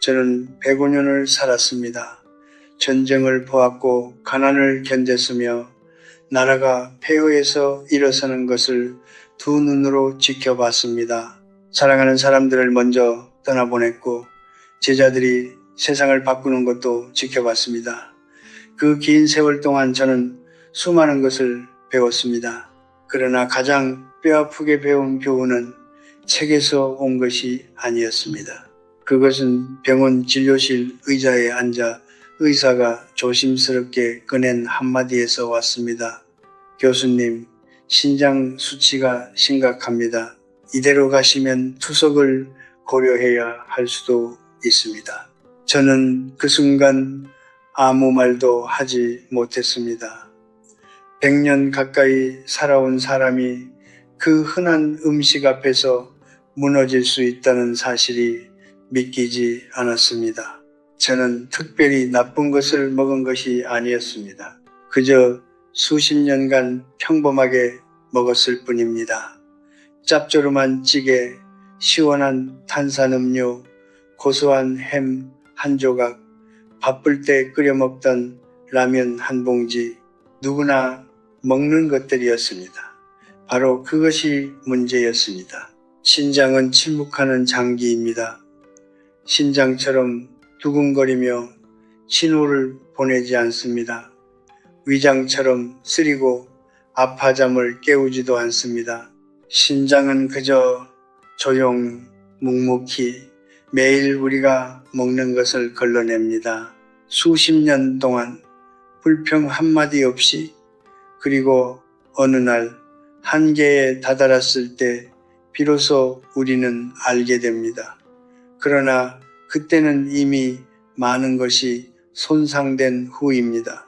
저는 105년을 살았습니다. 전쟁을 보았고 가난을 견뎠으며 나라가 폐허에서 일어서는 것을 두 눈으로 지켜봤습니다. 사랑하는 사람들을 먼저 떠나보냈고 제자들이 세상을 바꾸는 것도 지켜봤습니다. 그 긴 세월 동안 저는 수많은 것을 배웠습니다. 그러나 가장 뼈아프게 배운 교훈은 책에서 온 것이 아니었습니다. 그것은 병원 진료실 의자에 앉아 의사가 조심스럽게 꺼낸 한마디에서 왔습니다. 교수님, 신장 수치가 심각합니다. 이대로 가시면 투석을 고려해야 할 수도 있습니다. 저는 그 순간 아무 말도 하지 못했습니다. 100년 가까이 살아온 사람이 그 흔한 음식 앞에서 무너질 수 있다는 사실이 믿기지 않았습니다. 저는 특별히 나쁜 것을 먹은 것이 아니었습니다. 그저 수십 년간 평범하게 먹었을 뿐입니다. 짭조름한 찌개, 시원한 탄산음료, 고소한 햄 한 조각, 바쁠 때 끓여 먹던 라면 한 봉지, 누구나 먹는 것들이었습니다. 바로 그것이 문제였습니다. 신장은 침묵하는 장기입니다. 신장처럼 두근거리며 신호를 보내지 않습니다. 위장처럼 쓰리고 아파잠을 깨우지도 않습니다. 신장은 그저 조용, 묵묵히 매일 우리가 먹는 것을 걸러냅니다. 수십 년 동안 불평 한마디 없이, 그리고 어느 날 한계에 다다랐을 때 비로소 우리는 알게 됩니다. 그러나 그때는 이미 많은 것이 손상된 후입니다.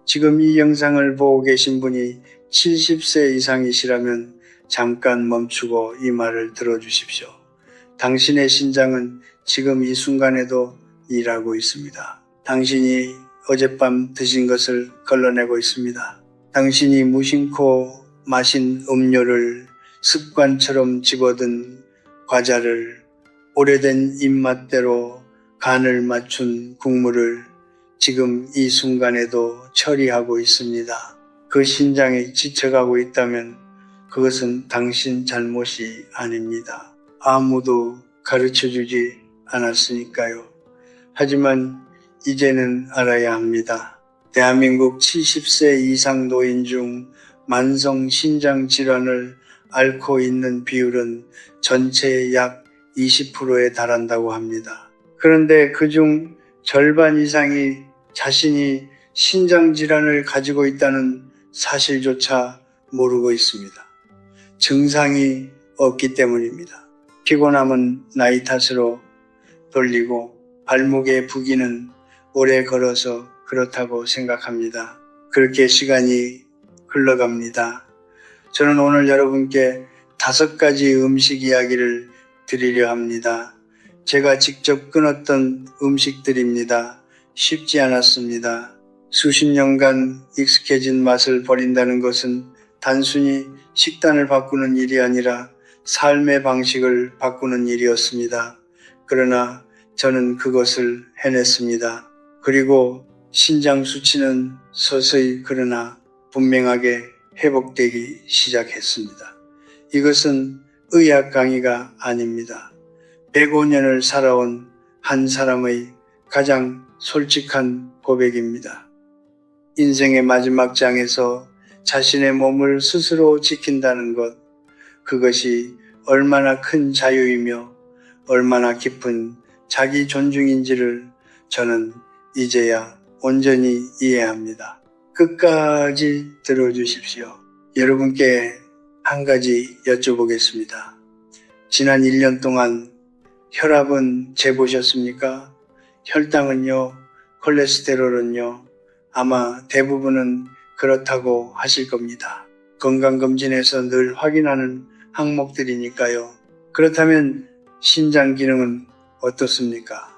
지금 이 영상을 보고 계신 분이 70세 이상이시라면 잠깐 멈추고 이 말을 들어주십시오. 당신의 신장은 지금 이 순간에도 일하고 있습니다. 당신이 어젯밤 드신 것을 걸러내고 있습니다. 당신이 무심코 마신 음료를, 습관처럼 집어든 과자를, 오래된 입맛대로 간을 맞춘 국물을 지금 이 순간에도 처리하고 있습니다. 그 신장이 지쳐가고 있다면 그것은 당신 잘못이 아닙니다. 아무도 가르쳐주지 않았으니까요. 하지만 이제는 알아야 합니다. 대한민국 70세 이상 노인 중 만성 신장 질환을 앓고 있는 비율은 전체의 약 20%에 달한다고 합니다. 그런데 그중 절반 이상이 자신이 신장 질환을 가지고 있다는 사실조차 모르고 있습니다. 증상이 없기 때문입니다. 피곤함은 나이 탓으로 돌리고 발목의 부기는 오래 걸어서 그렇다고 생각합니다. 그렇게 시간이 흘러갑니다. 저는 오늘 여러분께 5가지 음식 이야기를 드리려 합니다. 제가 직접 끊었던 음식들입니다. 쉽지 않았습니다. 수십 년간 익숙해진 맛을 버린다는 것은 단순히 식단을 바꾸는 일이 아니라 삶의 방식을 바꾸는 일이었습니다. 그러나 저는 그것을 해냈습니다. 그리고 신장 수치는 서서히 그러나 분명하게 회복되기 시작했습니다. 이것은 의학 강의가 아닙니다. 105년을 살아온 한 사람의 가장 솔직한 고백입니다. 인생의 마지막 장에서 자신의 몸을 스스로 지킨다는 것, 그것이 얼마나 큰 자유이며 얼마나 깊은 자기 존중인지를 저는 이제야 온전히 이해합니다. 끝까지 들어주십시오. 여러분께 한 가지 여쭤보겠습니다. 지난 1년 동안 혈압은 재보셨습니까? 혈당은요? 콜레스테롤은요? 아마 대부분은 그렇다고 하실 겁니다. 건강검진에서 늘 확인하는 항목들이니까요. 그렇다면 신장 기능은 어떻습니까?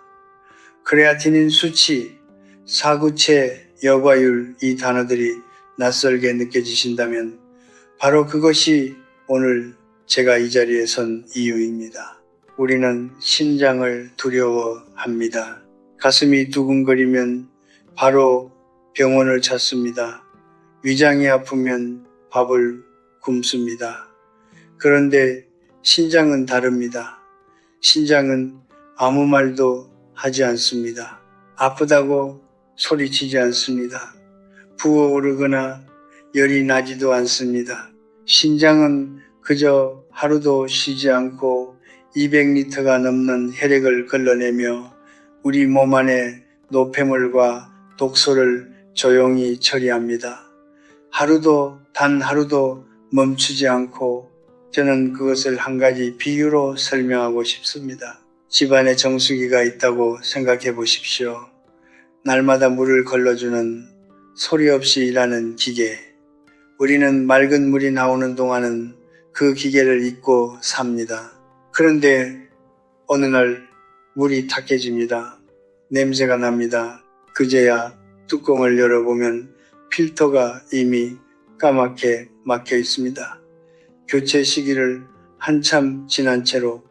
크레아티닌 수치, 사구체, 여과율 이 단어들이 낯설게 느껴지신다면 바로 그것이 오늘 제가 이 자리에 선 이유입니다. 우리는 신장을 두려워합니다. 가슴이 두근거리면 바로 병원을 찾습니다. 위장이 아프면 밥을 굶습니다. 그런데 신장은 다릅니다. 신장은 아무 말도 하지 않습니다. 아프다고 소리치지 않습니다. 부어오르거나 열이 나지도 않습니다. 신장은 그저 하루도 쉬지 않고 200리터가 넘는 혈액을 걸러내며 우리 몸 안의 노폐물과 독소를 조용히 처리합니다. 하루도 단 하루도 멈추지 않고 저는 그것을 한 가지 비유로 설명하고 싶습니다. 집안에 정수기가 있다고 생각해 보십시오. 날마다 물을 걸러주는 소리 없이 일하는 기계. 우리는 맑은 물이 나오는 동안은 그 기계를 잊고 삽니다. 그런데 어느 날 물이 탁해집니다. 냄새가 납니다. 그제야 뚜껑을 열어보면 필터가 이미 까맣게 막혀 있습니다. 교체 시기를 한참 지난 채로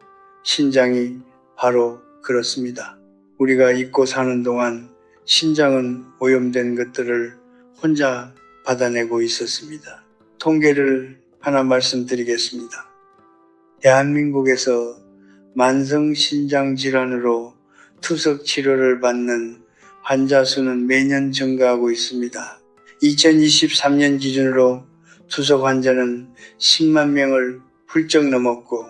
신장이 바로 그렇습니다. 우리가 잊고 사는 동안 신장은 오염된 것들을 혼자 받아내고 있었습니다. 통계를 하나 말씀드리겠습니다. 대한민국에서 만성신장질환으로 투석 치료를 받는 환자 수는 매년 증가하고 있습니다. 2023년 기준으로 투석 환자는 10만 명을 훌쩍 넘었고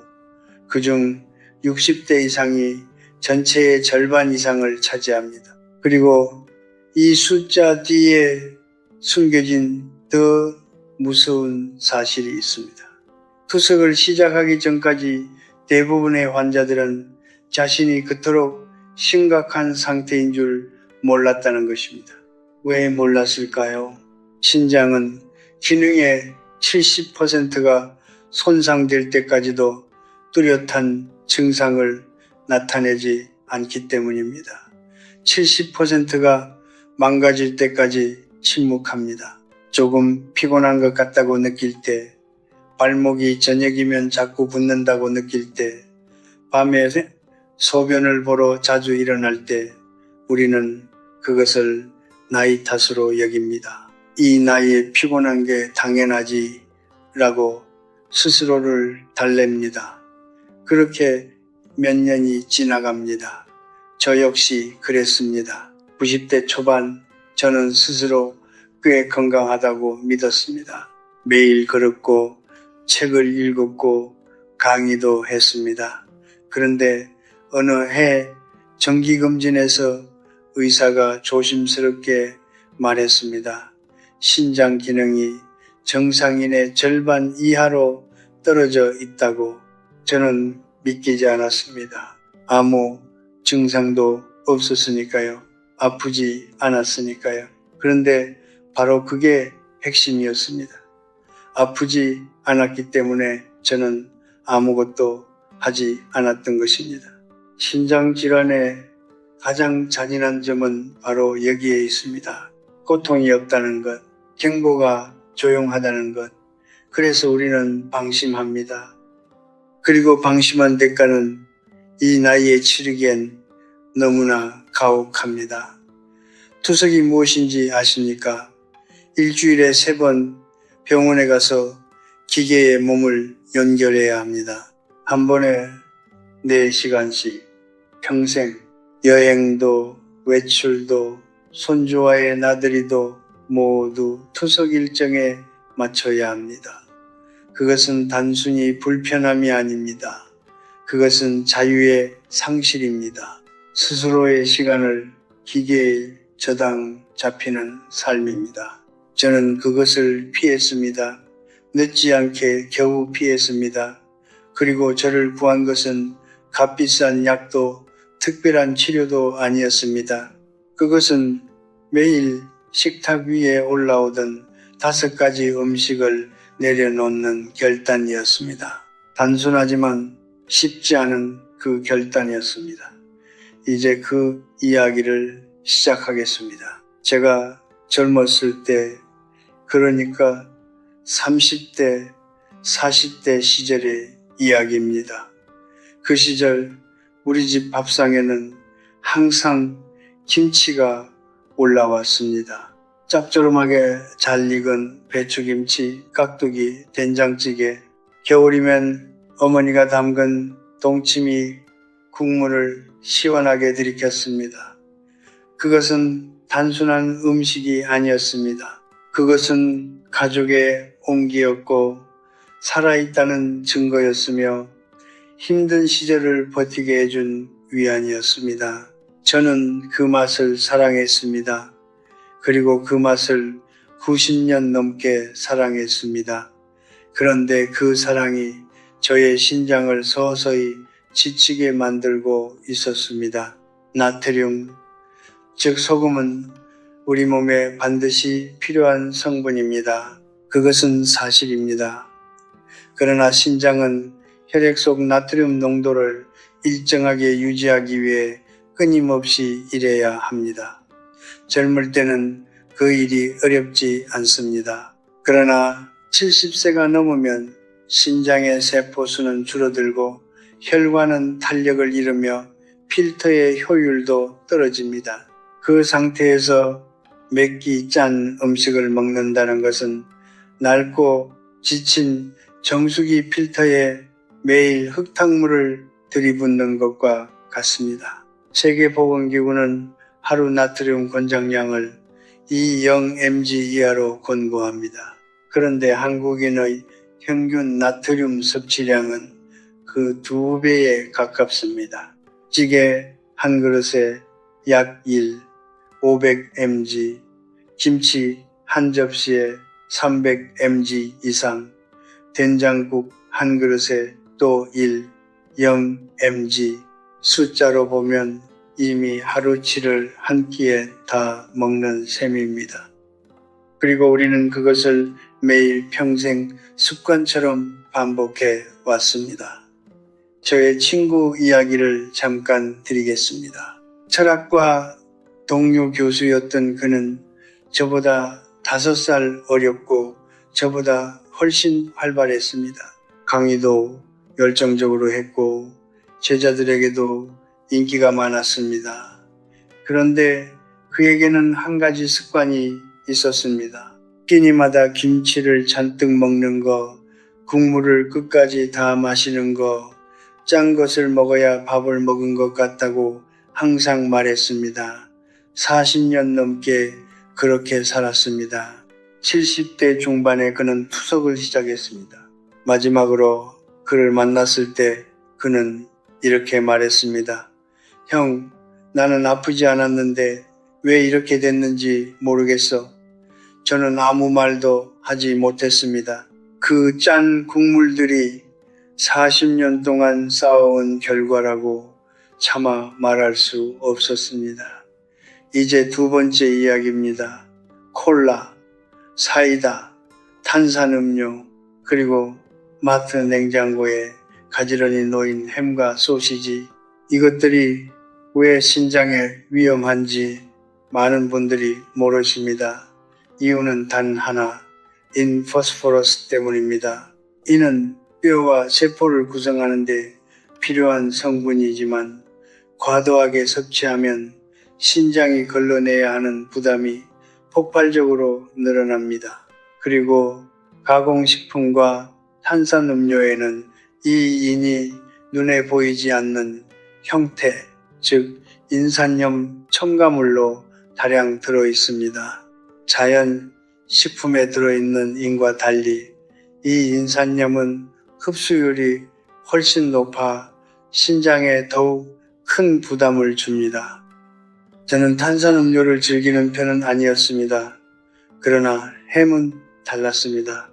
그중 60대 이상이 전체의 절반 이상을 차지합니다. 그리고 이 숫자 뒤에 숨겨진 더 무서운 사실이 있습니다. 투석을 시작하기 전까지 대부분의 환자들은 자신이 그토록 심각한 상태인 줄 몰랐다는 것입니다. 왜 몰랐을까요? 신장은 기능의 70%가 손상될 때까지도 뚜렷한 증상을 나타내지 않기 때문입니다. 70%가 망가질 때까지 침묵합니다. 조금 피곤한 것 같다고 느낄 때, 발목이 저녁이면 자꾸 붓는다고 느낄 때, 밤에 소변을 보러 자주 일어날 때 우리는 그것을 나이 탓으로 여깁니다. 이 나이에 피곤한 게 당연하지 라고 스스로를 달랩니다. 그렇게 몇 년이 지나갑니다. 저 역시 그랬습니다. 90대 초반 저는 스스로 꽤 건강하다고 믿었습니다. 매일 걸었고 책을 읽었고 강의도 했습니다. 그런데 어느 해 정기검진에서 의사가 조심스럽게 말했습니다. 신장 기능이 정상인의 절반 이하로 떨어져 있다고. 저는 믿기지 않았습니다. 아무 증상도 없었으니까요. 아프지 않았으니까요. 그런데 바로 그게 핵심이었습니다. 아프지 않았기 때문에 저는 아무것도 하지 않았던 것입니다. 신장질환의 가장 잔인한 점은 바로 여기에 있습니다. 고통이 없다는 것, 경보가 조용하다는 것. 그래서 우리는 방심합니다. 그리고 방심한 대가는 이 나이에 치르기엔 너무나 가혹합니다. 투석이 무엇인지 아십니까? 일주일에 3번 병원에 가서 기계에 몸을 연결해야 합니다. 한 번에 4시간씩 평생 여행도 외출도 손주와의 나들이도 모두 투석 일정에 맞춰야 합니다. 그것은 단순히 불편함이 아닙니다. 그것은 자유의 상실입니다. 스스로의 시간을 기계에 저당 잡히는 삶입니다. 저는 그것을 피했습니다. 늦지 않게 겨우 피했습니다. 그리고 저를 구한 것은 값비싼 약도 특별한 치료도 아니었습니다. 그것은 매일 식탁 위에 올라오던 5가지 음식을 내려놓는 결단이었습니다. 단순하지만 쉽지 않은 그 결단이었습니다. 이제 그 이야기를 시작하겠습니다. 제가 젊었을 때, 그러니까 30대, 40대 시절의 이야기입니다. 그 시절 우리 집 밥상에는 항상 김치가 올라왔습니다. 짭조름하게 잘 익은 배추김치, 깍두기, 된장찌개, 겨울이면 어머니가 담근 동치미 국물을 시원하게 들이켰습니다. 그것은 단순한 음식이 아니었습니다. 그것은 가족의 온기였고 살아있다는 증거였으며 힘든 시절을 버티게 해준 위안이었습니다. 저는 그 맛을 사랑했습니다. 그리고 그 맛을 90년 넘게 사랑했습니다. 그런데 그 사랑이 저의 신장을 서서히 지치게 만들고 있었습니다. 나트륨, 즉 소금은 우리 몸에 반드시 필요한 성분입니다. 그것은 사실입니다. 그러나 신장은 혈액 속 나트륨 농도를 일정하게 유지하기 위해 끊임없이 일해야 합니다. 젊을 때는 그 일이 어렵지 않습니다. 그러나 70세가 넘으면 신장의 세포수는 줄어들고 혈관은 탄력을 잃으며 필터의 효율도 떨어집니다. 그 상태에서 맵기 짠 음식을 먹는다는 것은 낡고 지친 정수기 필터에 매일 흙탕물을 들이붓는 것과 같습니다. 세계보건기구는 하루 나트륨 권장량을 2.0mg 이하로 권고합니다. 그런데 한국인의 평균 나트륨 섭취량은 그 2배에 가깝습니다. 찌개 한 그릇에 약 1, 500mg, 김치 한 접시에 300mg 이상, 된장국 한 그릇에 또 1, 0mg, 숫자로 보면 이미 하루치를 한 끼에 다 먹는 셈입니다. 그리고 우리는 그것을 매일 평생 습관처럼 반복해 왔습니다. 저의 친구 이야기를 잠깐 드리겠습니다. 철학과 동료 교수였던 그는 저보다 5살 어렸고 저보다 훨씬 활발했습니다. 강의도 열정적으로 했고 제자들에게도 인기가 많았습니다. 그런데 그에게는 한 가지 습관이 있었습니다. 끼니마다 김치를 잔뜩 먹는 거, 국물을 끝까지 다 마시는 거, 짠 것을 먹어야 밥을 먹은 것 같다고 항상 말했습니다. 40년 넘게 그렇게 살았습니다. 70대 중반에 그는 투석을 시작했습니다. 마지막으로 그를 만났을 때 그는 이렇게 말했습니다. 형, 나는 아프지 않았는데 왜 이렇게 됐는지 모르겠어. 저는 아무 말도 하지 못했습니다. 그 짠 국물들이 40년 동안 쌓아온 결과라고 차마 말할 수 없었습니다. 이제 2번째 이야기입니다. 콜라, 사이다, 탄산음료, 그리고 마트 냉장고에 가지런히 놓인 햄과 소시지, 이것들이 왜 신장에 위험한지 많은 분들이 모르십니다. 이유는 단 하나, 인포스포러스 때문입니다. 이는 뼈와 세포를 구성하는 데 필요한 성분이지만 과도하게 섭취하면 신장이 걸러내야 하는 부담이 폭발적으로 늘어납니다. 그리고 가공식품과 탄산음료에는 이 인이 눈에 보이지 않는 형태, 즉 인산염 첨가물로 다량 들어있습니다. 자연 식품에 들어있는 인과 달리 이 인산염은 흡수율이 훨씬 높아 신장에 더욱 큰 부담을 줍니다. 저는 탄산음료를 즐기는 편은 아니었습니다. 그러나 햄은 달랐습니다.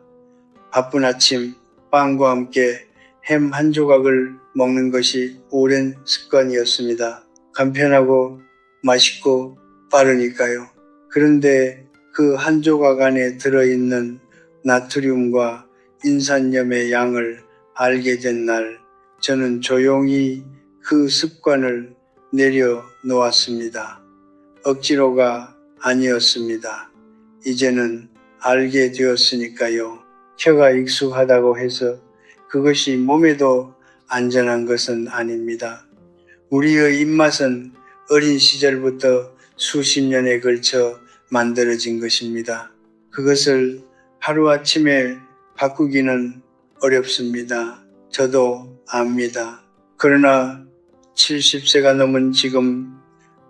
바쁜 아침 빵과 함께 햄 한 조각을 먹는 것이 오랜 습관이었습니다. 간편하고 맛있고 빠르니까요. 그런데 그 한 조각 안에 들어있는 나트륨과 인산염의 양을 알게 된 날, 저는 조용히 그 습관을 내려놓았습니다. 억지로가 아니었습니다. 이제는 알게 되었으니까요. 혀가 익숙하다고 해서 그것이 몸에도 안전한 것은 아닙니다. 우리의 입맛은 어린 시절부터 수십 년에 걸쳐 만들어진 것입니다. 그것을 하루아침에 바꾸기는 어렵습니다. 저도 압니다. 그러나 70세가 넘은 지금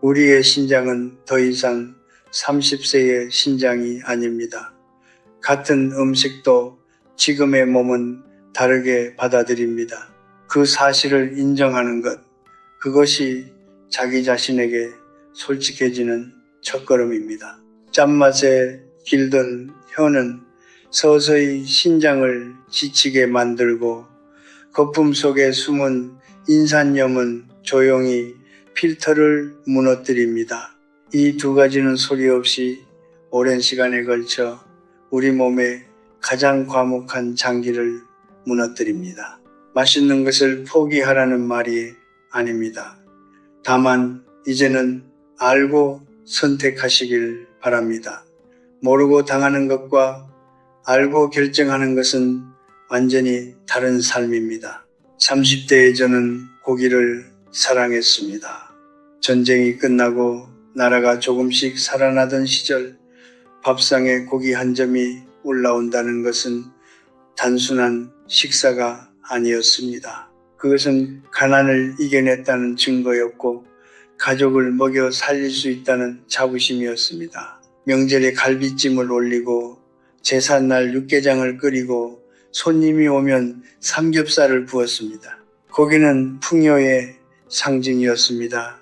우리의 신장은 더 이상 30세의 신장이 아닙니다. 같은 음식도 지금의 몸은 다르게 받아들입니다. 그 사실을 인정하는 것, 그것이 자기 자신에게 솔직해지는 첫걸음입니다. 짠맛에 길든 혀는 서서히 신장을 지치게 만들고 거품 속에 숨은 인산염은 조용히 필터를 무너뜨립니다. 이 두 가지는 소리 없이 오랜 시간에 걸쳐 우리 몸의 가장 과묵한 장기를 무너뜨립니다. 맛있는 것을 포기하라는 말이 아닙니다. 다만 이제는 알고 선택하시길 바랍니다. 모르고 당하는 것과 알고 결정하는 것은 완전히 다른 삶입니다. 30대에 저는 고기를 사랑했습니다. 전쟁이 끝나고 나라가 조금씩 살아나던 시절 밥상에 고기 한 점이 올라온다는 것은 단순한 식사가 아니었습니다. 그것은 가난을 이겨냈다는 증거였고 가족을 먹여 살릴 수 있다는 자부심이었습니다. 명절에 갈비찜을 올리고 제삿날 육개장을 끓이고 손님이 오면 삼겹살을 부었습니다. 고기는 풍요의 상징이었습니다.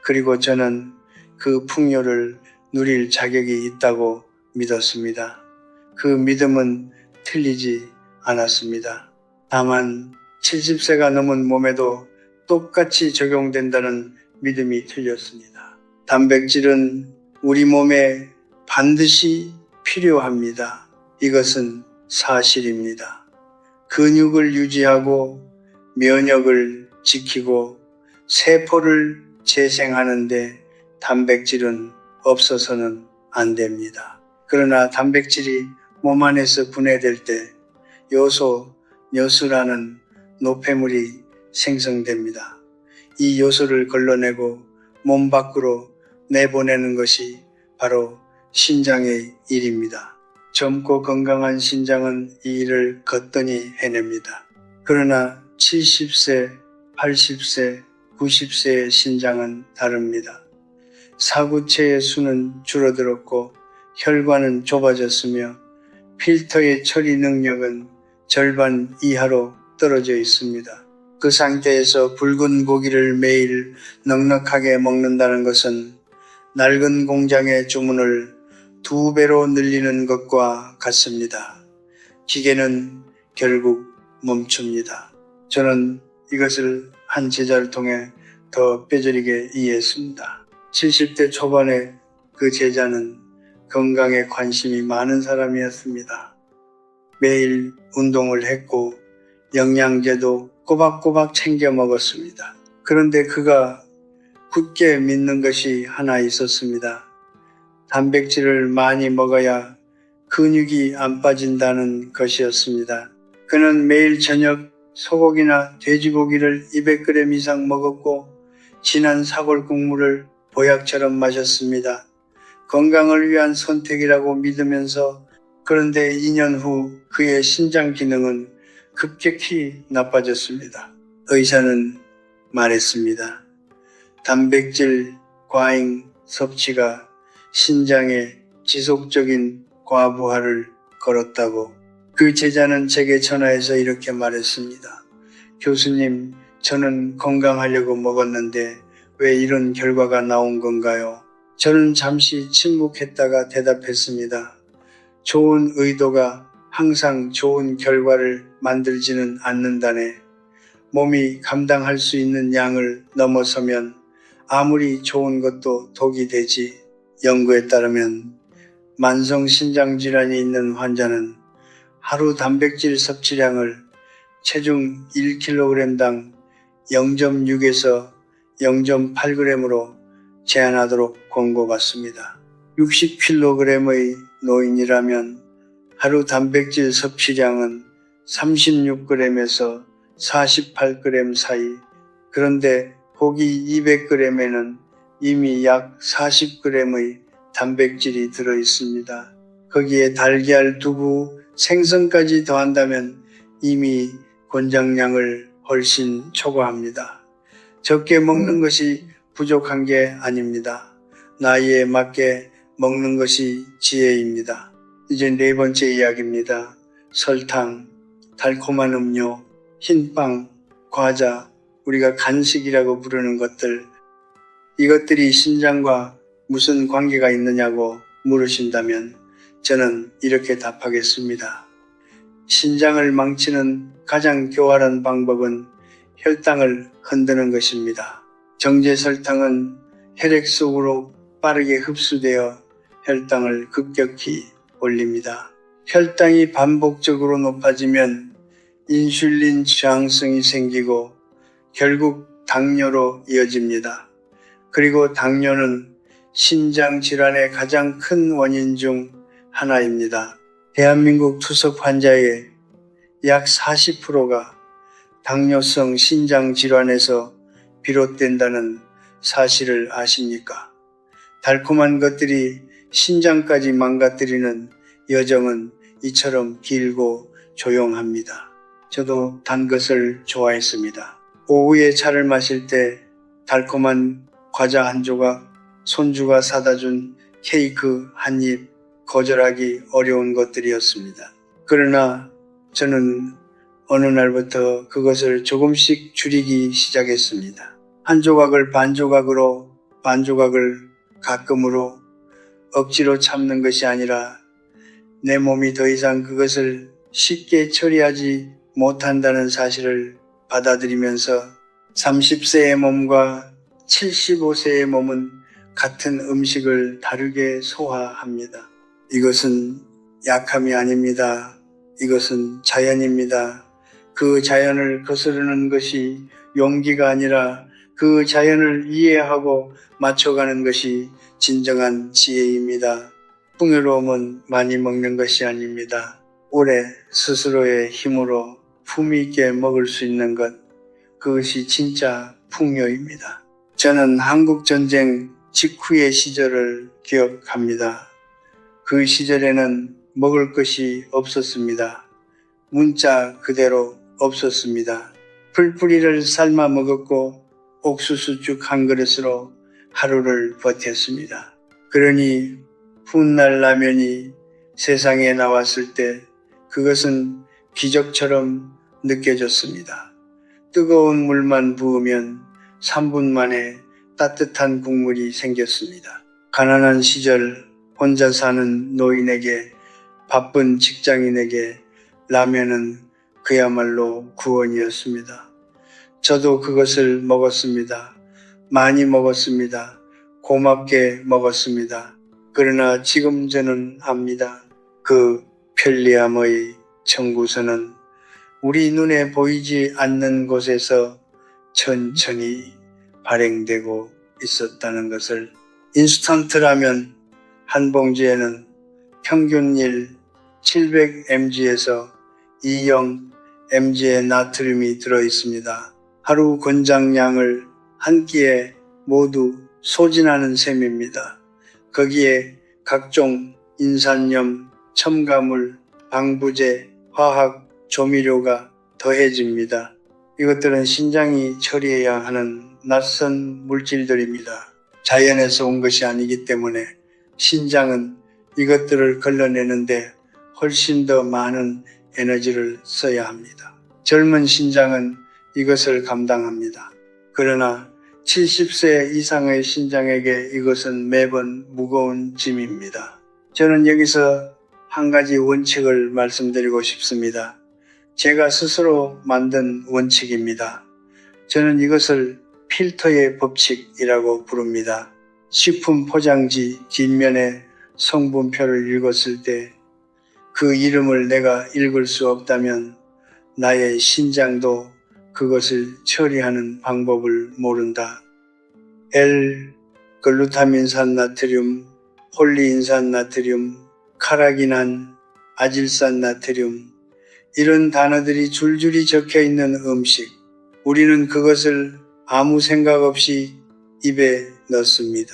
그리고 저는 그 풍요를 누릴 자격이 있다고 믿었습니다. 그 믿음은 틀리지 않았습니다. 다만 70세가 넘은 몸에도 똑같이 적용된다는 믿음이 틀렸습니다. 단백질은 우리 몸에 반드시 필요합니다. 이것은 사실입니다. 근육을 유지하고 면역을 지키고 세포를 재생하는데 단백질은 없어서는 안 됩니다. 그러나 단백질이 몸 안에서 분해될 때 요소, 녀수라는 노폐물이 생성됩니다. 이 요소를 걸러내고 몸 밖으로 내보내는 것이 바로 신장의 일입니다. 젊고 건강한 신장은 이 일을 거뜬히 해냅니다. 그러나 70세, 80세, 90세의 신장은 다릅니다. 사구체의 수는 줄어들었고 혈관은 좁아졌으며 필터의 처리 능력은 절반 이하로 떨어져 있습니다. 그 상태에서 붉은 고기를 매일 넉넉하게 먹는다는 것은 낡은 공장의 주문을 2배로 늘리는 것과 같습니다. 기계는 결국 멈춥니다. 저는 이것을 한 제자를 통해 더 뼈저리게 이해했습니다. 70대 초반에 그 제자는 건강에 관심이 많은 사람이었습니다. 매일 운동을 했고 영양제도 꼬박꼬박 챙겨 먹었습니다. 그런데 그가 굳게 믿는 것이 하나 있었습니다. 단백질을 많이 먹어야 근육이 안 빠진다는 것이었습니다. 그는 매일 저녁 소고기나 돼지고기를 200g 이상 먹었고 진한 사골 국물을 보약처럼 마셨습니다. 건강을 위한 선택이라고 믿으면서 그런데 2년 후 그의 신장 기능은 급격히 나빠졌습니다. 의사는 말했습니다. 단백질 과잉 섭취가 신장에 지속적인 과부하를 걸었다고. 그 제자는 제게 전화해서 이렇게 말했습니다. 교수님, 저는 건강하려고 먹었는데 왜 이런 결과가 나온 건가요? 저는 잠시 침묵했다가 대답했습니다. 좋은 의도가 항상 좋은 결과를 만들지는 않는다네. 몸이 감당할 수 있는 양을 넘어서면 아무리 좋은 것도 독이 되지. 연구에 따르면 만성신장질환이 있는 환자는 하루 단백질 섭취량을 체중 1kg당 0.6에서 0.8g으로 제한하도록 권고받습니다. 60kg의 노인이라면 하루 단백질 섭취량은 36g에서 48g 사이. 그런데 고기 200g에는 이미 약 40g의 단백질이 들어 있습니다. 거기에 달걀, 두부, 생선까지 더한다면 이미 권장량을 훨씬 초과합니다. 적게 먹는 것이 부족한 게 아닙니다. 나이에 맞게 먹는 것이 지혜입니다. 이제 네 번째 이야기입니다. 설탕, 달콤한 음료, 흰빵, 과자, 우리가 간식이라고 부르는 것들, 이것들이 신장과 무슨 관계가 있느냐고 물으신다면 저는 이렇게 답하겠습니다. 신장을 망치는 가장 교활한 방법은 혈당을 흔드는 것입니다. 정제설탕은 혈액 속으로 빠르게 흡수되어 혈당을 급격히 올립니다. 혈당이 반복적으로 높아지면 인슐린 저항성이 생기고 결국 당뇨로 이어집니다. 그리고 당뇨는 신장 질환의 가장 큰 원인 중 하나입니다. 대한민국 투석 환자의 약 40%가 당뇨성 신장 질환에서 비롯된다는 사실을 아십니까? 달콤한 것들이 신장까지 망가뜨리는 여정은 이처럼 길고 조용합니다. 저도 단 것을 좋아했습니다. 오후에 차를 마실 때 달콤한 과자 한 조각, 손주가 사다 준 케이크 한 입, 거절하기 어려운 것들이었습니다. 그러나 저는 어느 날부터 그것을 조금씩 줄이기 시작했습니다. 한 조각을 반 조각으로, 반 조각을 가끔으로 억지로 참는 것이 아니라 내 몸이 더 이상 그것을 쉽게 처리하지 못한다는 사실을 받아들이면서 30세의 몸과 75세의 몸은 같은 음식을 다르게 소화합니다. 이것은 약함이 아닙니다. 이것은 자연입니다. 그 자연을 거스르는 것이 용기가 아니라 그 자연을 이해하고 맞춰가는 것이 진정한 지혜입니다. 풍요로움은 많이 먹는 것이 아닙니다. 오래 스스로의 힘으로 품위 있게 먹을 수 있는 것, 그것이 진짜 풍요입니다. 저는 한국전쟁 직후의 시절을 기억합니다. 그 시절에는 먹을 것이 없었습니다. 문자 그대로 없었습니다. 풀뿌리를 삶아 먹었고 옥수수죽 한 그릇으로 하루를 버텼습니다. 그러니 훗날 라면이 세상에 나왔을 때 그것은 기적처럼 느껴졌습니다. 뜨거운 물만 부으면 3분 만에 따뜻한 국물이 생겼습니다. 가난한 시절 혼자 사는 노인에게, 바쁜 직장인에게 라면은 그야말로 구원이었습니다. 저도 그것을 먹었습니다. 많이 먹었습니다. 고맙게 먹었습니다. 그러나 지금 저는 압니다. 그 편리함의 청구서는 우리 눈에 보이지 않는 곳에서 천천히 발행되고 있었다는 것을. 인스턴트 라면 한 봉지에는 평균일 700mg에서 20mg의 나트륨이 들어있습니다. 하루 권장량을 한 끼에 모두 소진하는 셈입니다. 거기에 각종 인산염, 첨가물, 방부제, 화학 조미료가 더해집니다. 이것들은 신장이 처리해야 하는 낯선 물질들입니다. 자연에서 온 것이 아니기 때문에 신장은 이것들을 걸러내는데 훨씬 더 많은 에너지를 써야 합니다. 젊은 신장은 이것을 감당합니다. 그러나 70세 이상의 신장에게 이것은 매번 무거운 짐입니다. 저는 여기서 한 가지 원칙을 말씀드리고 싶습니다. 제가 스스로 만든 원칙입니다. 저는 이것을 필터의 법칙이라고 부릅니다. 식품 포장지 뒷면에 성분표를 읽었을 때 그 이름을 내가 읽을 수 없다면 나의 신장도 그것을 처리하는 방법을 모른다. L-글루타민산 나트륨, 폴리인산 나트륨, 카라기난, 아질산 나트륨, 이런 단어들이 줄줄이 적혀 있는 음식. 우리는 그것을 아무 생각 없이 입에 넣습니다.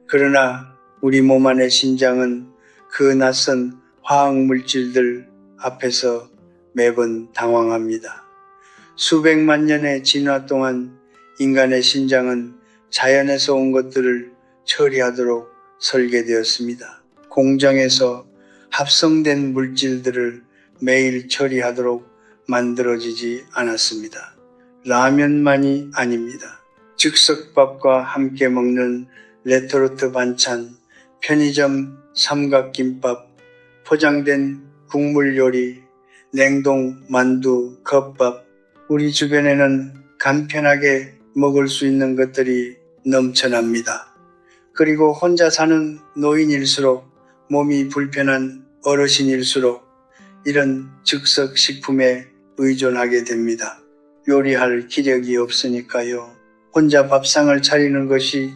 그러나 우리 몸 안의 신장은 그 낯선 화학 물질들 앞에서 매번 당황합니다. 수백만 년의 진화 동안 인간의 신장은 자연에서 온 것들을 처리하도록 설계되었습니다. 공장에서 합성된 물질들을 매일 처리하도록 만들어지지 않았습니다. 라면만이 아닙니다. 즉석밥과 함께 먹는 레토르트 반찬, 편의점 삼각김밥, 포장된 국물 요리, 냉동 만두, 컵밥, 우리 주변에는 간편하게 먹을 수 있는 것들이 넘쳐납니다. 그리고 혼자 사는 노인일수록 몸이 불편한 어르신일수록 이런 즉석 식품에 의존하게 됩니다. 요리할 기력이 없으니까요. 혼자 밥상을 차리는 것이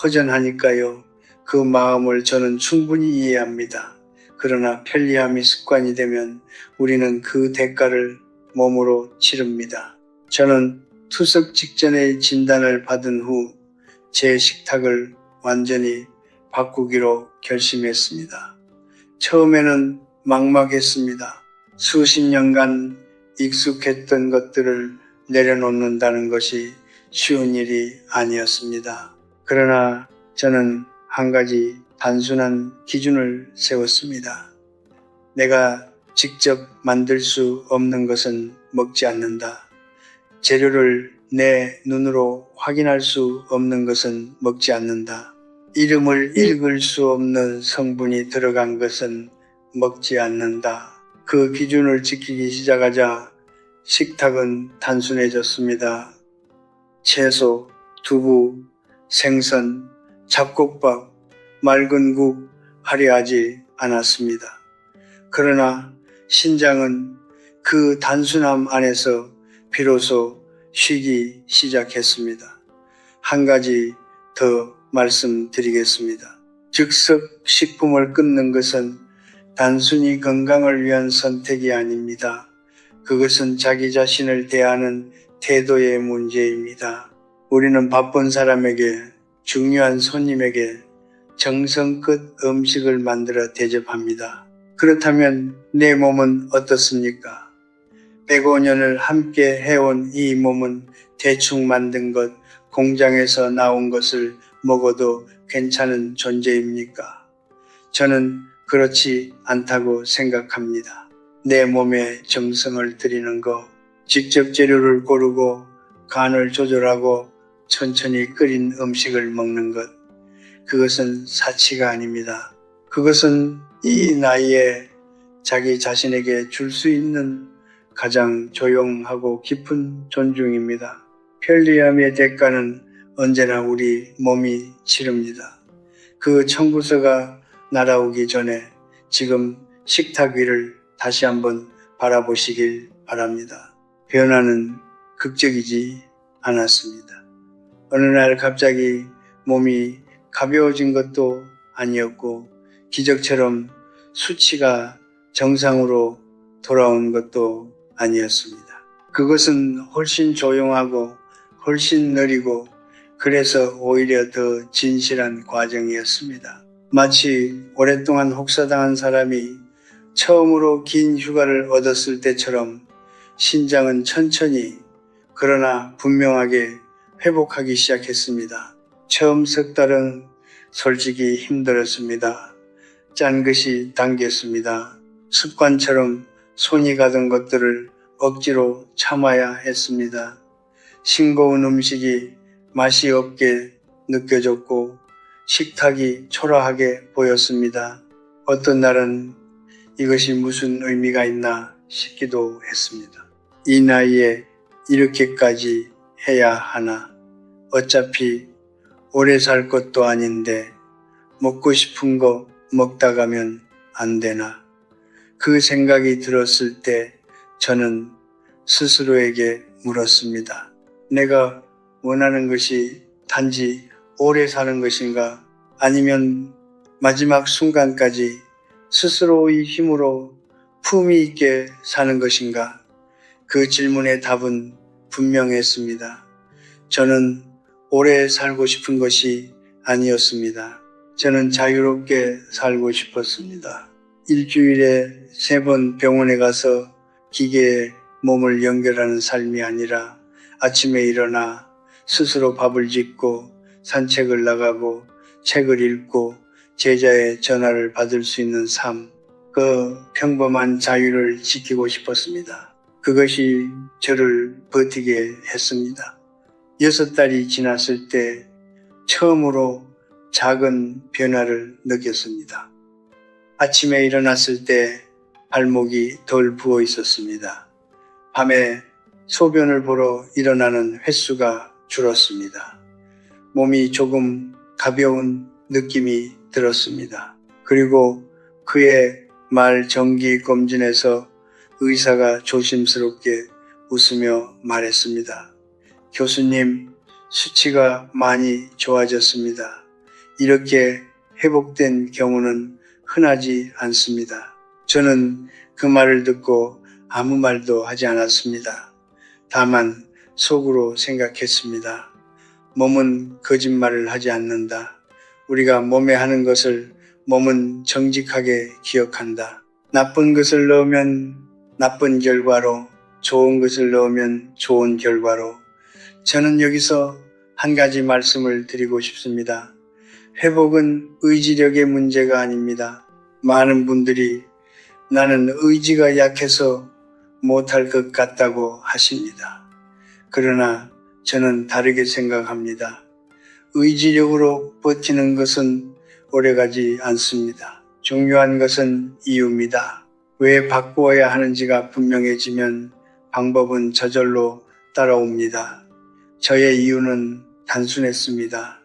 허전하니까요. 그 마음을 저는 충분히 이해합니다. 그러나 편리함이 습관이 되면 우리는 그 대가를 몸으로 치릅니다. 저는 투석 직전의 진단을 받은 후 제 식탁을 완전히 바꾸기로 결심했습니다. 처음에는 막막했습니다. 수십 년간 익숙했던 것들을 내려놓는다는 것이 쉬운 일이 아니었습니다. 그러나 저는 한 가지 단순한 기준을 세웠습니다. 내가 직접 만들 수 없는 것은 먹지 않는다. 재료를 내 눈으로 확인할 수 없는 것은 먹지 않는다. 이름을 읽을 수 없는 성분이 들어간 것은 먹지 않는다. 그 기준을 지키기 시작하자 식탁은 단순해졌습니다. 채소, 두부, 생선, 잡곡밥, 맑은 국 화려하지 않았습니다. 그러나 신장은 그 단순함 안에서 비로소 쉬기 시작했습니다. 한 가지 더 말씀드리겠습니다. 즉석 식품을 끊는 것은 단순히 건강을 위한 선택이 아닙니다. 그것은 자기 자신을 대하는 태도의 문제입니다. 우리는 바쁜 사람에게, 중요한 손님에게 정성껏 음식을 만들어 대접합니다. 그렇다면 내 몸은 어떻습니까? 105년을 함께 해온 이 몸은 대충 만든 것, 공장에서 나온 것을 먹어도 괜찮은 존재입니까? 저는 그렇지 않다고 생각합니다. 내 몸에 정성을 들이는 것, 직접 재료를 고르고 간을 조절하고 천천히 끓인 음식을 먹는 것, 그것은 사치가 아닙니다. 그것은 이 나이에 자기 자신에게 줄 수 있는 가장 조용하고 깊은 존중입니다. 편리함의 대가는 언제나 우리 몸이 치릅니다. 그 청구서가 날아오기 전에 지금 식탁 위를 다시 한번 바라보시길 바랍니다. 변화는 극적이지 않았습니다. 어느 날 갑자기 몸이 가벼워진 것도 아니었고 기적처럼 수치가 정상으로 돌아온 것도 아니었습니다. 그것은 훨씬 조용하고 훨씬 느리고 그래서 오히려 더 진실한 과정이었습니다. 마치 오랫동안 혹사당한 사람이 처음으로 긴 휴가를 얻었을 때처럼 신장은 천천히 그러나 분명하게 회복하기 시작했습니다. 처음 석 달은 솔직히 힘들었습니다. 짠 것이 당겼습니다. 습관처럼 손이 가던 것들을 억지로 참아야 했습니다. 싱거운 음식이 맛이 없게 느껴졌고 식탁이 초라하게 보였습니다. 어떤 날은 이것이 무슨 의미가 있나 싶기도 했습니다. 이 나이에 이렇게까지 해야 하나? 어차피 오래 살 것도 아닌데 먹고 싶은 거 먹다 가면 안 되나? 그 생각이 들었을 때 저는 스스로에게 물었습니다. 내가 원하는 것이 단지 오래 사는 것인가? 아니면 마지막 순간까지 스스로의 힘으로 품위 있게 사는 것인가? 그 질문의 답은 분명했습니다. 저는 오래 살고 싶은 것이 아니었습니다. 저는 자유롭게 살고 싶었습니다. 일주일에 3번 병원에 가서 기계에 몸을 연결하는 삶이 아니라 아침에 일어나 스스로 밥을 짓고 산책을 나가고 책을 읽고 제자의 전화를 받을 수 있는 삶, 그 평범한 자유를 지키고 싶었습니다. 그것이 저를 버티게 했습니다. 6달이 지났을 때 처음으로 작은 변화를 느꼈습니다. 아침에 일어났을 때 발목이 덜 부어 있었습니다. 밤에 소변을 보러 일어나는 횟수가 줄었습니다. 몸이 조금 가벼운 느낌이 들었습니다. 그리고 그의 말 정기 검진에서 의사가 조심스럽게 웃으며 말했습니다. 교수님, 수치가 많이 좋아졌습니다. 이렇게 회복된 경우는 흔하지 않습니다. 저는 그 말을 듣고 아무 말도 하지 않았습니다. 다만 속으로 생각했습니다. 몸은 거짓말을 하지 않는다. 우리가 몸에 하는 것을 몸은 정직하게 기억한다. 나쁜 것을 넣으면 나쁜 결과로, 좋은 것을 넣으면 좋은 결과로. 저는 여기서 한 가지 말씀을 드리고 싶습니다. 회복은 의지력의 문제가 아닙니다. 많은 분들이 나는 의지가 약해서 못할 것 같다고 하십니다. 그러나 저는 다르게 생각합니다. 의지력으로 버티는 것은 오래가지 않습니다. 중요한 것은 이유입니다. 왜 바꾸어야 하는지가 분명해지면 방법은 저절로 따라옵니다. 저의 이유는 단순했습니다.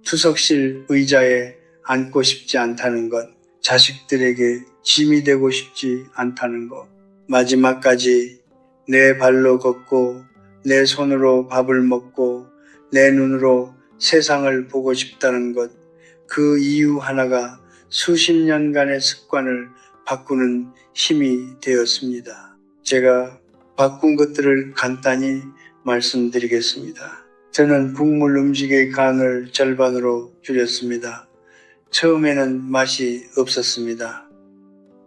투석실 의자에 앉고 싶지 않다는 것, 자식들에게 짐이 되고 싶지 않다는 것, 마지막까지 내 발로 걷고 내 손으로 밥을 먹고 내 눈으로 세상을 보고 싶다는 것, 그 이유 하나가 수십 년간의 습관을 바꾸는 힘이 되었습니다. 제가 바꾼 것들을 간단히 말씀드리겠습니다. 저는 국물 음식의 간을 절반으로 줄였습니다. 처음에는 맛이 없었습니다.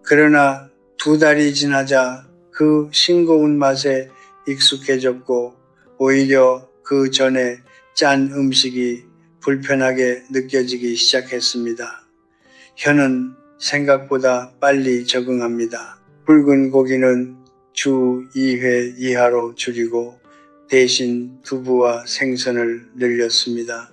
그러나 2달이 지나자 그 싱거운 맛에 익숙해졌고 오히려 그 전에 짠 음식이 불편하게 느껴지기 시작했습니다. 혀는 생각보다 빨리 적응합니다. 붉은 고기는 주 2회 이하로 줄이고 대신 두부와 생선을 늘렸습니다.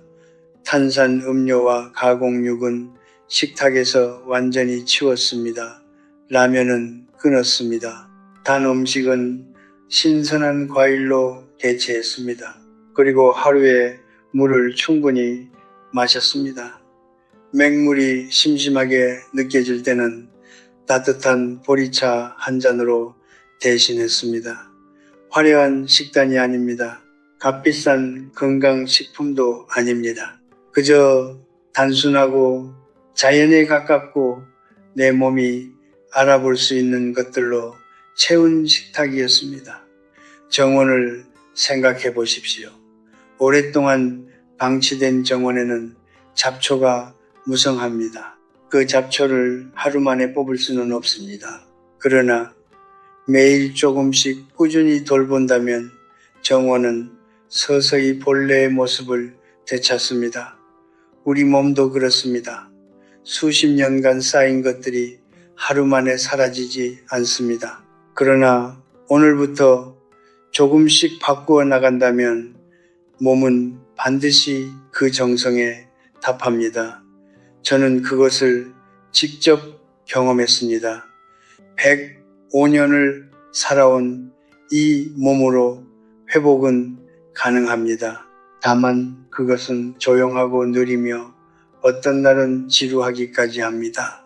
탄산 음료와 가공육은 식탁에서 완전히 치웠습니다. 라면은 끊었습니다. 단 음식은 신선한 과일로 대체했습니다. 그리고 하루에 물을 충분히 마셨습니다. 맹물이 심심하게 느껴질 때는 따뜻한 보리차 한 잔으로 대신했습니다. 화려한 식단이 아닙니다. 값비싼 건강식품도 아닙니다. 그저 단순하고 자연에 가깝고 내 몸이 알아볼 수 있는 것들로 채운 식탁이었습니다. 정원을 생각해 보십시오. 오랫동안 방치된 정원에는 잡초가 무성합니다. 그 잡초를 하루 만에 뽑을 수는 없습니다. 그러나 매일 조금씩 꾸준히 돌본다면 정원은 서서히 본래의 모습을 되찾습니다. 우리 몸도 그렇습니다. 수십 년간 쌓인 것들이 하루 만에 사라지지 않습니다. 그러나 오늘부터 조금씩 바꾸어 나간다면 몸은 반드시 그 정성에 답합니다. 저는 그것을 직접 경험했습니다. 105년을 살아온 이 몸으로 회복은 가능합니다. 다만 그것은 조용하고 느리며 어떤 날은 지루하기까지 합니다.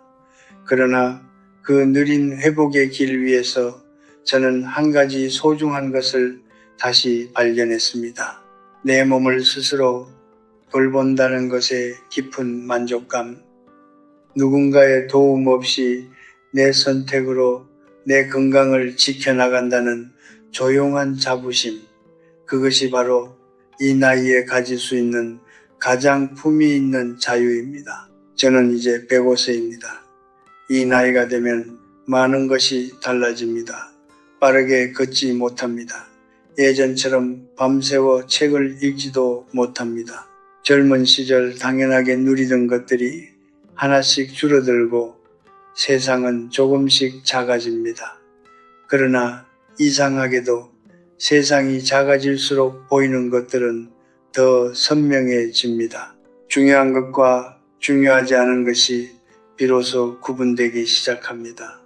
그러나 그 느린 회복의 길 위에서 저는 한 가지 소중한 것을 다시 발견했습니다. 내 몸을 스스로 돌본다는 것의 깊은 만족감, 누군가의 도움 없이 내 선택으로 내 건강을 지켜나간다는 조용한 자부심, 그것이 바로 이 나이에 가질 수 있는 가장 품위 있는 자유입니다. 저는 이제 105세입니다. 이 나이가 되면 많은 것이 달라집니다. 빠르게 걷지 못합니다. 예전처럼 밤새워 책을 읽지도 못합니다. 젊은 시절 당연하게 누리던 것들이 하나씩 줄어들고 세상은 조금씩 작아집니다. 그러나 이상하게도 세상이 작아질수록 보이는 것들은 더 선명해집니다. 중요한 것과 중요하지 않은 것이 비로소 구분되기 시작합니다.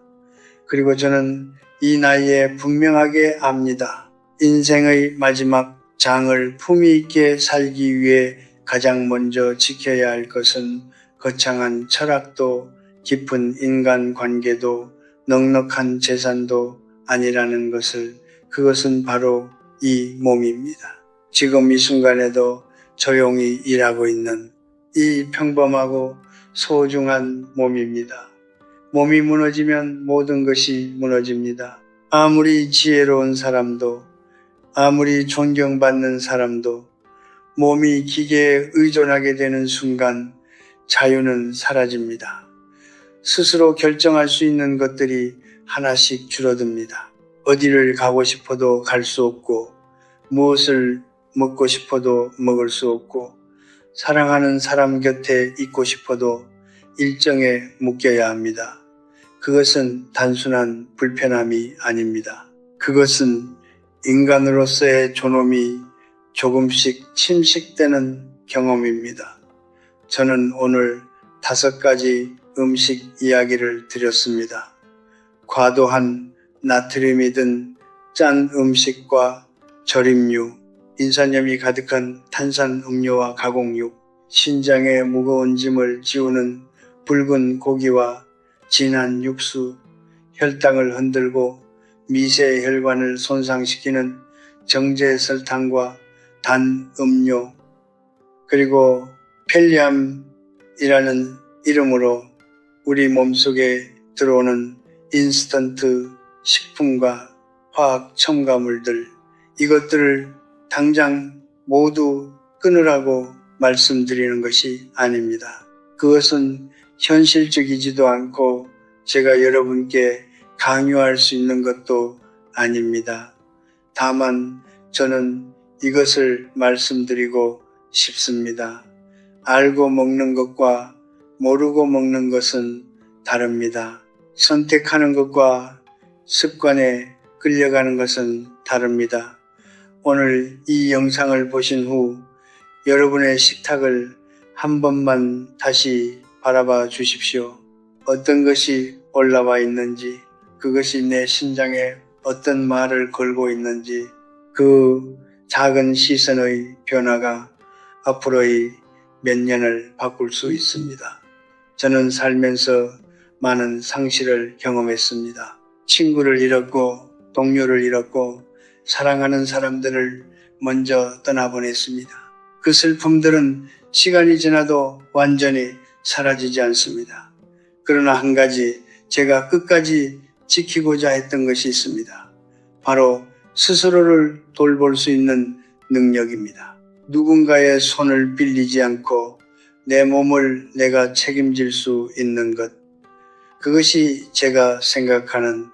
그리고 저는 이 나이에 분명하게 압니다. 인생의 마지막 장을 품위 있게 살기 위해 가장 먼저 지켜야 할 것은 거창한 철학도 깊은 인간관계도 넉넉한 재산도 아니라는 것을, 그것은 바로 이 몸입니다. 지금 이 순간에도 조용히 일하고 있는 이 평범하고 소중한 몸입니다. 몸이 무너지면 모든 것이 무너집니다. 아무리 지혜로운 사람도, 아무리 존경받는 사람도 몸이 기계에 의존하게 되는 순간 자유는 사라집니다. 스스로 결정할 수 있는 것들이 하나씩 줄어듭니다. 어디를 가고 싶어도 갈 수 없고, 무엇을 먹고 싶어도 먹을 수 없고, 사랑하는 사람 곁에 있고 싶어도 일정에 묶여야 합니다. 그것은 단순한 불편함이 아닙니다. 그것은 인간으로서의 존엄이 조금씩 침식되는 경험입니다. 저는 오늘 5가지 음식 이야기를 드렸습니다. 과도한 나트륨이 든 짠 음식과 절임류, 인산염이 가득한 탄산 음료와 가공육, 신장의 무거운 짐을 지우는 붉은 고기와 진한 육수, 혈당을 흔들고 미세 혈관을 손상시키는 정제 설탕과 단 음료, 그리고 펠리암이라는 이름으로 우리 몸속에 들어오는 인스턴트 식품과 화학 첨가물들, 이것들을 당장 모두 끊으라고 말씀드리는 것이 아닙니다. 그것은 현실적이지도 않고 제가 여러분께 강요할 수 있는 것도 아닙니다. 다만 저는 이것을 말씀드리고 싶습니다. 알고 먹는 것과 모르고 먹는 것은 다릅니다. 선택하는 것과 습관에 끌려가는 것은 다릅니다. 오늘 이 영상을 보신 후 여러분의 식탁을 한 번만 다시 바라봐 주십시오. 어떤 것이 올라와 있는지, 그것이 내 심장에 어떤 말을 걸고 있는지, 그 작은 시선의 변화가 앞으로의 몇 년을 바꿀 수 있습니다. 저는 살면서 많은 상실을 경험했습니다. 친구를 잃었고, 동료를 잃었고, 사랑하는 사람들을 먼저 떠나보냈습니다. 그 슬픔들은 시간이 지나도 완전히 사라지지 않습니다. 그러나 한 가지 제가 끝까지 지키고자 했던 것이 있습니다. 바로 스스로를 돌볼 수 있는 능력입니다. 누군가의 손을 빌리지 않고 내 몸을 내가 책임질 수 있는 것, 그것이 제가 생각하는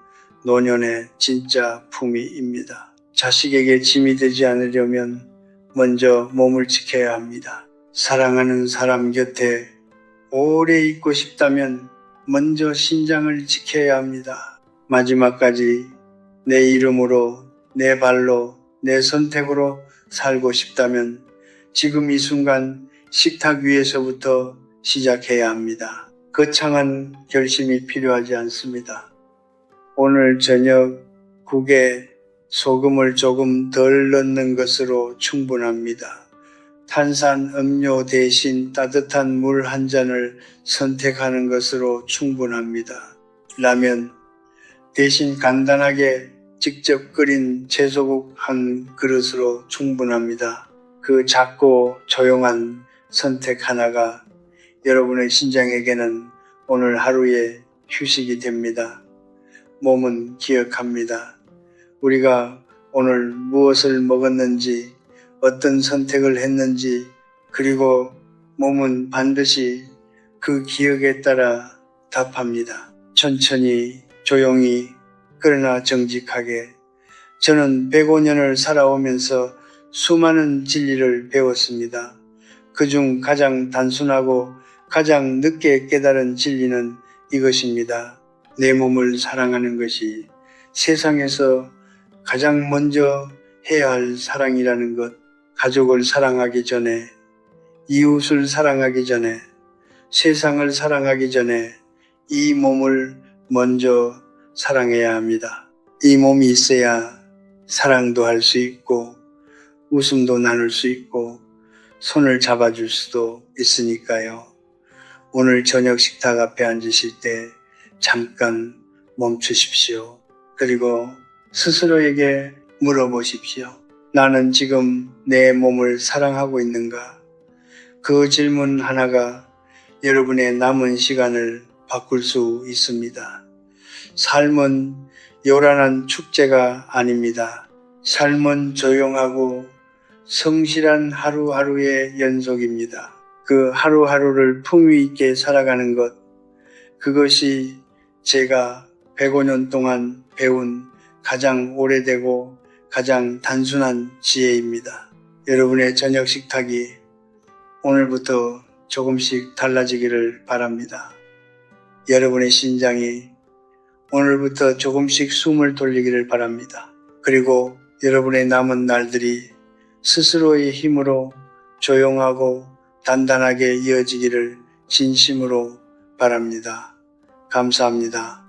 노년의 진짜 품위입니다. 자식에게 짐이 되지 않으려면 먼저 몸을 지켜야 합니다. 사랑하는 사람 곁에 오래 있고 싶다면 먼저 신장을 지켜야 합니다. 마지막까지 내 이름으로, 내 발로, 내 선택으로 살고 싶다면 지금 이 순간 식탁 위에서부터 시작해야 합니다. 거창한 결심이 필요하지 않습니다. 오늘 저녁 국에 소금을 조금 덜 넣는 것으로 충분합니다. 탄산 음료 대신 따뜻한 물 한 잔을 선택하는 것으로 충분합니다. 라면 대신 간단하게 직접 끓인 채소국 한 그릇으로 충분합니다. 그 작고 조용한 선택 하나가 여러분의 심장에게는 오늘 하루의 휴식이 됩니다. 몸은 기억합니다. 우리가 오늘 무엇을 먹었는지, 어떤 선택을 했는지, 그리고 몸은 반드시 그 기억에 따라 답합니다. 천천히, 조용히, 그러나 정직하게. 저는 105년을 살아오면서 수많은 진리를 배웠습니다. 그중 가장 단순하고 가장 늦게 깨달은 진리는 이것입니다. 내 몸을 사랑하는 것이 세상에서 가장 먼저 해야 할 사랑이라는 것. 가족을 사랑하기 전에, 이웃을 사랑하기 전에, 세상을 사랑하기 전에 이 몸을 먼저 사랑해야 합니다. 이 몸이 있어야 사랑도 할 수 있고 웃음도 나눌 수 있고 손을 잡아줄 수도 있으니까요. 오늘 저녁 식탁 앞에 앉으실 때 잠깐 멈추십시오. 그리고 스스로에게 물어보십시오. 나는 지금 내 몸을 사랑하고 있는가? 그 질문 하나가 여러분의 남은 시간을 바꿀 수 있습니다. 삶은 요란한 축제가 아닙니다. 삶은 조용하고 성실한 하루하루의 연속입니다. 그 하루하루를 품위 있게 살아가는 것, 그것이 제가 105년 동안 배운 가장 오래되고 가장 단순한 지혜입니다. 여러분의 저녁 식탁이 오늘부터 조금씩 달라지기를 바랍니다. 여러분의 심장이 오늘부터 조금씩 숨을 돌리기를 바랍니다. 그리고 여러분의 남은 날들이 스스로의 힘으로 조용하고 단단하게 이어지기를 진심으로 바랍니다. 감사합니다.